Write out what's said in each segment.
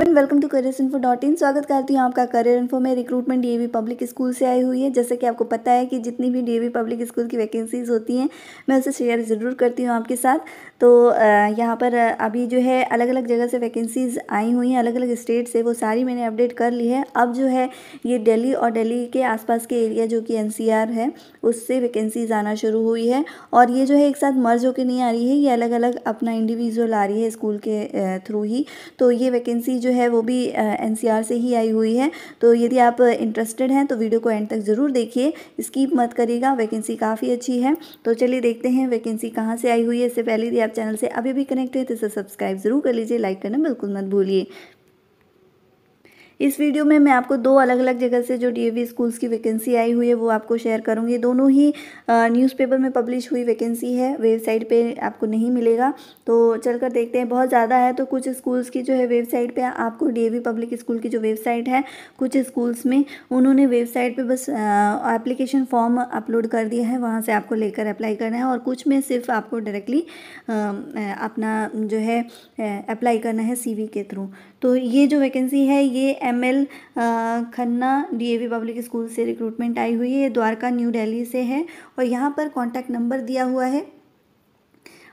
Everyone, welcome to careersinfo.in। स्वागत करती हूँ आपका करियर इन्फो में। रिक्रूटमेंट डीएवी पब्लिक स्कूल से आई हुई है। जैसे कि आपको पता है कि जितनी भी डीएवी पब्लिक स्कूल की वैकेंसीज़ होती हैं मैं उसे शेयर ज़रूर करती हूँ आपके साथ। तो यहाँ पर अभी जो है अलग अलग जगह से वैकेंसीज़ आई हुई हैं, अलग अलग स्टेट से, वो सारी मैंने अपडेट कर ली है। अब जो है ये दिल्ली और दिल्ली के आसपास के एरिया जो कि एनसीआर है उससे वैकेंसीज़ आना शुरू हुई है। और ये जो है एक साथ मर्ज होकर नहीं आ रही है, ये अलग अलग अपना इंडिविजुअल आ रही है स्कूल के थ्रू ही। तो ये वैकेंसी जो है वो भी एनसीआर से ही आई हुई है। तो यदि आप इंटरेस्टेड हैं तो वीडियो को एंड तक ज़रूर देखिए, स्किप मत करिएगा। वैकेंसी काफ़ी अच्छी है। तो चलिए देखते हैं वैकेंसी कहाँ से आई हुई है। इससे पहले यदि आप चैनल से अभी भी कनेक्ट हुए तो इसे सब्सक्राइब ज़रूर कर लीजिए, लाइक करना बिल्कुल मत भूलिए। इस वीडियो में मैं आपको दो अलग अलग जगह से जो डीएवी स्कूल्स की वैकेंसी आई हुई है वो आपको शेयर करूंगी। दोनों ही न्यूज़पेपर में पब्लिश हुई वैकेंसी है, वेबसाइट पे आपको नहीं मिलेगा। तो चलकर देखते हैं। बहुत ज़्यादा है तो कुछ स्कूल्स की जो है वेबसाइट पे आपको डीएवी पब्लिक स्कूल की जो वेबसाइट है, कुछ स्कूल्स में उन्होंने वेबसाइट पे बस एप्लीकेशन फॉर्म अपलोड कर दिया है, वहाँ से आपको लेकर अप्लाई करना है। और कुछ में सिर्फ आपको डायरेक्टली अपना जो है अप्लाई करना है सीवी के थ्रू। तो ये जो वैकेंसी है ये ML Khanna DAV public school से रिक्रूटमेंट आई हुई है। ये द्वारका न्यू दिल्ली से है और यहाँ पर कॉन्टैक्ट नंबर दिया हुआ है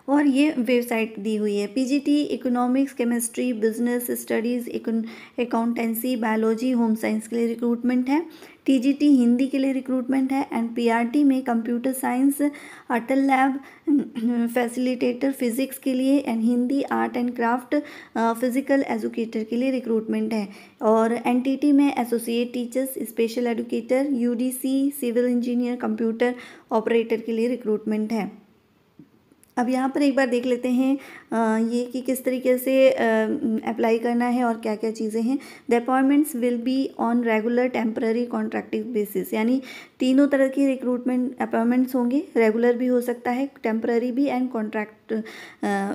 और ये वेबसाइट दी हुई है। PGT economics, chemistry, business studies, accountancy, biology, home science के लिए रिक्रूटमेंट है। टीजीटी हिंदी के लिए रिक्रूटमेंट है। एंड पीआरटी में computer science, Atal lab facilitator physics के लिए, and Hindi art and craft physical educator के लिए रिक्रूटमेंट है। और एनटीटी में associate teachers, special educator, UDC civil engineer, computer operator के लिए रिक्रूटमेंट है। अब यहाँ पर एक बार देख लेते हैं ये कि किस तरीके से अप्लाई करना है और क्या क्या चीज़ें हैं। The appointments will be on regular, temporary, कॉन्ट्रैक्टिव basis. यानी तीनों तरह की रिक्रूटमेंट अपॉइंटमेंट्स होंगे। रेगुलर भी हो सकता है, टेम्पररी भी, एंड कॉन्ट्रैक्ट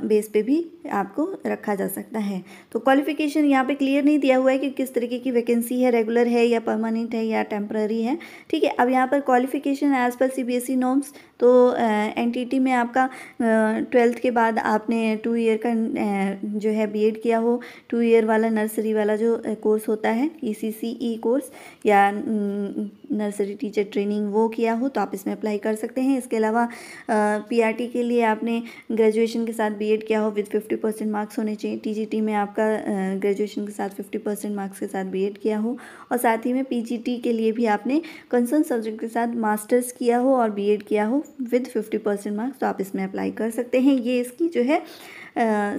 बेस पे भी आपको रखा जा सकता है। तो क्वालिफिकेशन यहाँ पे क्लियर नहीं दिया हुआ है कि किस तरीके की वैकेंसी है, रेगुलर है या परमानेंट है या टेम्पररी है। ठीक है। अब यहाँ पर क्वालिफिकेशन एज पर सीबीएसई नॉर्म्स, तो एनटीटी में आपका 12th के बाद आपने 2 ईयर का जो है बीएड किया हो, 2 ईयर वाला नर्सरी वाला जो कोर्स होता है ईसीसीई कोर्स या नर्सरी टीचर ट्रेनिंग, वो किया हो तो आप इसमें अप्लाई कर सकते हैं। इसके अलावा पीआरटी के लिए आपने ग्रेजुएशन के साथ बीएड किया हो विद 50% मार्क्स होने चाहिए। टीजीटी में आपका ग्रेजुएशन के साथ 50% मार्क्स के साथ बीएड किया हो। और साथ ही में पीजीटी के लिए भी आपने कंसर्न सब्जेक्ट के साथ मास्टर्स किया हो और बीएड किया हो विद 50% मार्क्स, तो आप इसमें अप्लाई कर सकते हैं। ये इसकी जो है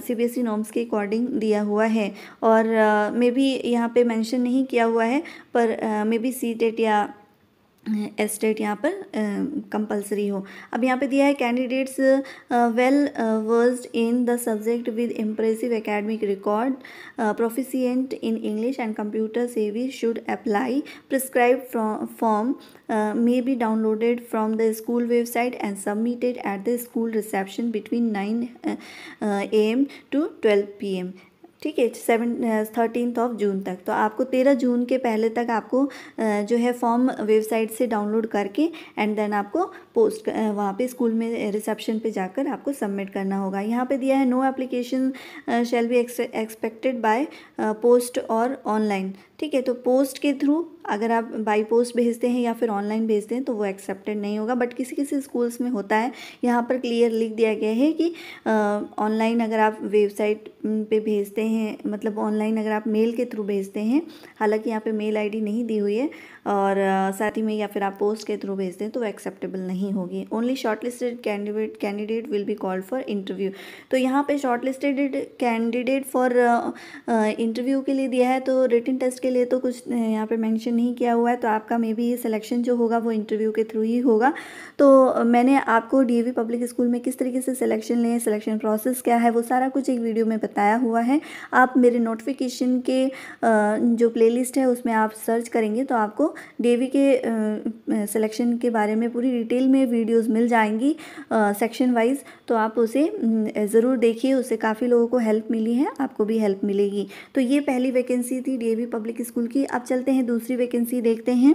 सीबीएसई नॉर्म्स के अकॉर्डिंग दिया हुआ है। और मे बी यहाँ पे मेंशन नहीं किया हुआ है, पर मे बी सीटेट या एस्टेट यहाँ पर कंपलसरी हो। अब यहाँ पे दिया है candidates well versed in the subject with impressive academic record, proficient in English and computer savvy should apply. Prescribed form may be downloaded from the school website and submitted at the school reception between 9 AM to 12 PM। ठीक है, 13 जून तक। तो आपको 13 जून के पहले तक आपको जो है फॉर्म वेबसाइट से डाउनलोड करके एंड देन आपको पोस्ट वहाँ पे स्कूल में रिसेप्शन पे जाकर आपको सबमिट करना होगा। यहाँ पे दिया है no application shall be expected by post और ऑनलाइन। ठीक है, तो पोस्ट के थ्रू अगर आप बाई पोस्ट भेजते हैं या फिर ऑनलाइन भेजते हैं तो वो एक्सेप्टेड नहीं होगा, बट किसी किसी स्कूल्स में होता है। यहाँ पर क्लियर लिख दिया गया है कि ऑनलाइन अगर आप वेबसाइट पे भेजते हैं, मतलब ऑनलाइन अगर आप मेल के थ्रू भेजते हैं, हालांकि यहाँ पे मेल आईडी नहीं दी हुई है, और साथ ही में या फिर आप पोस्ट के थ्रू भेजते हैं तो वो एक्सेप्टेबल नहीं होगी। Only shortlisted candidate will be called for interview. तो यहाँ पे शॉर्टलिस्टेड कैंडिडेट फॉर इंटरव्यू के लिए दिया है, तो रिटन टेस्ट के लिए तो कुछ यहाँ पे मेंशन नहीं किया हुआ है। तो आपका मे बी सिलेक्शन जो होगा वो इंटरव्यू के थ्रू ही होगा। तो मैंने आपको डीएवी पब्लिक स्कूल में किस तरीके से सिलेक्शन लें, सिलेक्शन प्रोसेस क्या है, वो सारा कुछ एक वीडियो में बताया हुआ है। आप मेरे नोटिफिकेशन के जो प्लेलिस्ट है उसमें आप सर्च करेंगे तो आपको डीएवी के सिलेक्शन के बारे में पूरी डिटेल में वीडियोस मिल जाएंगी सेक्शन वाइज। तो आप उसे ज़रूर देखिए, उससे काफ़ी लोगों को हेल्प मिली है, आपको भी हेल्प मिलेगी। तो ये पहली वैकेंसी थी डीएवी पब्लिक स्कूल की। अब चलते हैं दूसरी वैकेंसी देखते हैं।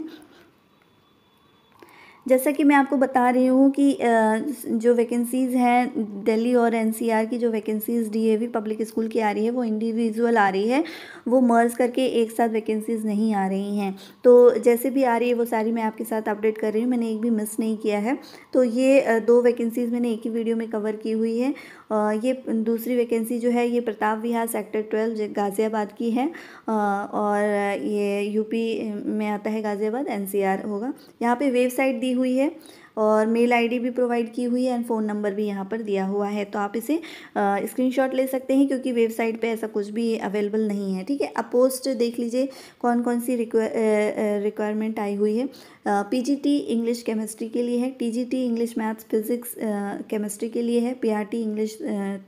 जैसा कि मैं आपको बता रही हूँ कि जो वैकेंसीज़ हैं दिल्ली और एनसीआर की जो वैकेंसीज़ डीएवी पब्लिक स्कूल की आ रही है वो इंडिविजुअल आ रही है, वो मर्ज करके एक साथ वैकेंसीज़ नहीं आ रही हैं। तो जैसे भी आ रही है वो सारी मैं आपके साथ अपडेट कर रही हूँ, मैंने एक भी मिस नहीं किया है। तो ये 2 वैकेंसीज़ मैंने एक ही वीडियो में कवर की हुई है। ये दूसरी वैकेंसी जो है ये प्रताप विहार सेक्टर 12 गाज़ियाबाद की है, और ये यूपी में आता है गाज़ियाबाद, एनसीआर होगा। यहाँ पे वेबसाइट दी हुई है और मेल आईडी भी प्रोवाइड की हुई है एंड फ़ोन नंबर भी यहाँ पर दिया हुआ है, तो आप इसे स्क्रीनशॉट ले सकते हैं क्योंकि वेबसाइट पे ऐसा कुछ भी अवेलेबल नहीं है। ठीक है, अब पोस्ट देख लीजिए कौन कौन सी रिक्वायरमेंट आई हुई है। पीजीटी इंग्लिश केमिस्ट्री के लिए है, TGT English maths physics chemistry के लिए है, पीआरटी इंग्लिश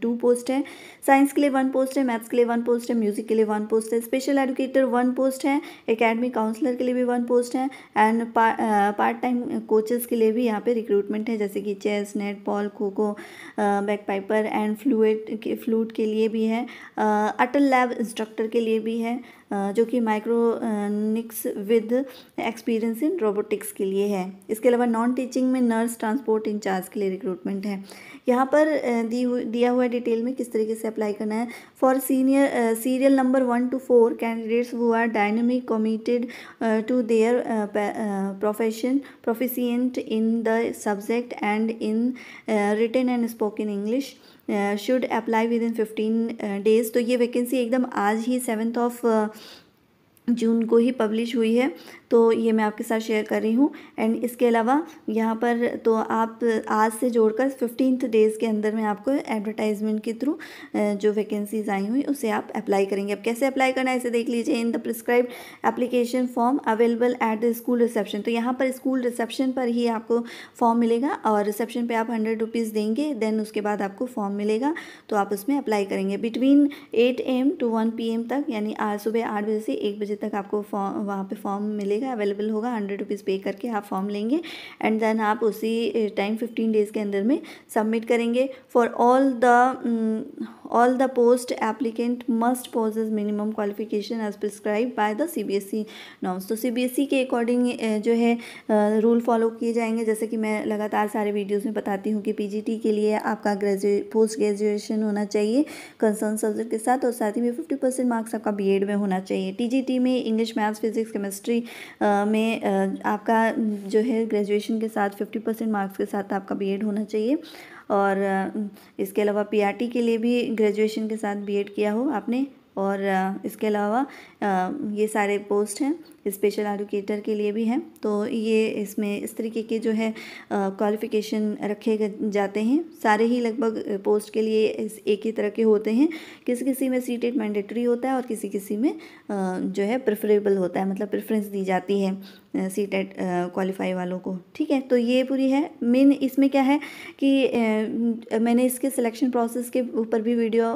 2 पोस्ट है, साइंस के लिए 1 पोस्ट है, मैथ्स के लिए 1 पोस्ट है, म्यूज़िक के लिए 1 पोस्ट है, स्पेशल एजुकेटर 1 पोस्ट है, एकेडमिक काउंसलर के लिए भी 1 पोस्ट है एंड पार्ट टाइम कोचेज़ के लिए भी यहाँ पे रिक्रूटमेंट है, जैसे कि chess, net ball, kho kho, back Piper and flute के लिए भी है, अटल लैब इंस्ट्रक्टर के लिए भी है, जो कि माइक्रोनिक्स विद एक्सपीरियंस इन रोबोटिक्स के लिए है। इसके अलावा नॉन टीचिंग में नर्स ट्रांसपोर्ट इंचार्ज के लिए रिक्रूटमेंट है। यहाँ पर दिया हुआ डिटेल में किस तरीके से अप्लाई करना है। For serial number 1 to 4 candidates who are dynamic committed to their profession proficient in the subject and in written and spoken English should apply within 15 days. तो ये वैकेंसी एकदम आज ही 7 जून को ही पब्लिश हुई है, तो ये मैं आपके साथ शेयर कर रही हूँ। एंड इसके अलावा यहाँ पर तो आप आज से जोड़कर 15 डेज़ के अंदर में आपको एडवर्टाइजमेंट के थ्रू जो वैकेंसीज आई हुई उसे आप अप्लाई करेंगे। अब कैसे अप्लाई करना है इसे देख लीजिए। In the prescribed application form available at the school reception, तो यहाँ पर स्कूल रिसेप्शन पर ही आपको फॉर्म मिलेगा और रिसेप्शन पर आप 100 रुपीज़ देंगे, देन उसके बाद आपको फॉर्म मिलेगा तो आप उसमें अप्लाई करेंगे। बिटवीन 8 AM to 1 PM तक, यानी आज सुबह 8 बजे से 1 बजे तक आपको वहाँ पे फॉर्म मिलेगा, अवेलेबल होगा। 100 रुपीज़ पे करके आप फॉर्म लेंगे एंड देन आप उसी टाइम 15 डेज़ के अंदर में सबमिट करेंगे। For all the post applicant must posses minimum qualification as prescribe by the CBSE norms, तो CBSE के अकॉर्डिंग जो है रूल फॉलो किए जाएंगे। जैसे कि मैं लगातार सारे वीडियोज़ में बताती हूँ कि PGT के लिए आपका पोस्ट ग्रेजुएशन होना चाहिए कंसर्न सब्जेक्ट के साथ, और साथ ही में 50% मार्क्स आपका BEd में होना चाहिए। TGT में इंग्लिश मैथ्स फिजिक्स केमिस्ट्री में आपका जो है ग्रेजुएशन के साथ 50% मार्क्स के साथ आपका BEd होना चाहिए। और इसके अलावा PRT के लिए भी ग्रेजुएशन के साथ BEd किया हो आपने। और इसके अलावा ये सारे पोस्ट हैं, स्पेशल एजुकेटर के लिए भी हैं, तो ये इसमें इस तरीके के जो है क्वालिफ़िकेशन रखे जाते हैं। सारे ही लगभग पोस्ट के लिए एक ही तरह के होते हैं, किसी किसी में सीटेट मैंडेटरी होता है और किसी किसी में जो है प्रेफरेबल होता है, मतलब प्रेफरेंस दी जाती है सीटेट क्वालिफाई वालों को। ठीक है, तो ये पूरी है। मेन इसमें क्या है कि मैंने इसके सिलेक्शन प्रोसेस के ऊपर भी वीडियो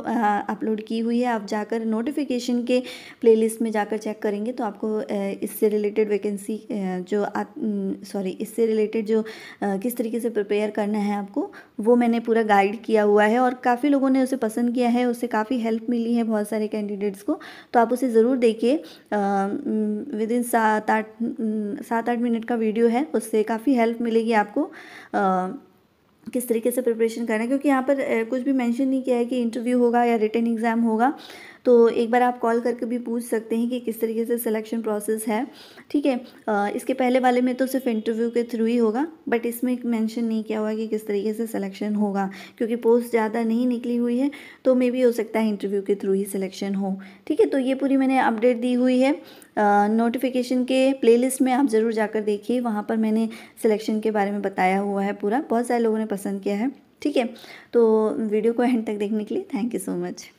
अपलोड की हुई है, आप जाकर नोटिफिकेशन के प्लेलिस्ट में जाकर चेक करेंगे तो आपको इससे रिलेटेड वैकेंसी इससे रिलेटेड जो किस तरीके से प्रिपेयर करना है आपको, वो मैंने पूरा गाइड किया हुआ है और काफ़ी लोगों ने उसे पसंद किया है, उससे काफ़ी हेल्प मिली है बहुत सारे कैंडिडेट्स को। तो आप उसे ज़रूर देखिए, विद इन 7-8 मिनट का वीडियो है, उससे काफ़ी हेल्प मिलेगी आपको किस तरीके से प्रिपरेशन करना है, क्योंकि यहाँ पर कुछ भी मेंशन नहीं किया है कि इंटरव्यू होगा या रिटन एग्ज़ाम होगा। तो एक बार आप कॉल करके भी पूछ सकते हैं कि किस तरीके से सिलेक्शन प्रोसेस है। ठीक है, इसके पहले वाले में तो सिर्फ इंटरव्यू के थ्रू ही होगा, बट इसमें मेंशन नहीं किया हुआ कि किस तरीके से सिलेक्शन होगा, क्योंकि पोस्ट ज़्यादा नहीं निकली हुई है, तो मे भी हो सकता है इंटरव्यू के थ्रू ही सिलेक्शन हो। ठीक है, तो ये पूरी मैंने अपडेट दी हुई है। नोटिफिकेशन के प्लेलिस्ट में आप ज़रूर जाकर देखिए, वहाँ पर मैंने सिलेक्शन के बारे में बताया हुआ है पूरा, बहुत सारे लोगों ने पसंद किया है। ठीक है, तो वीडियो को एंड तक देखने के लिए थैंक यू सो मच।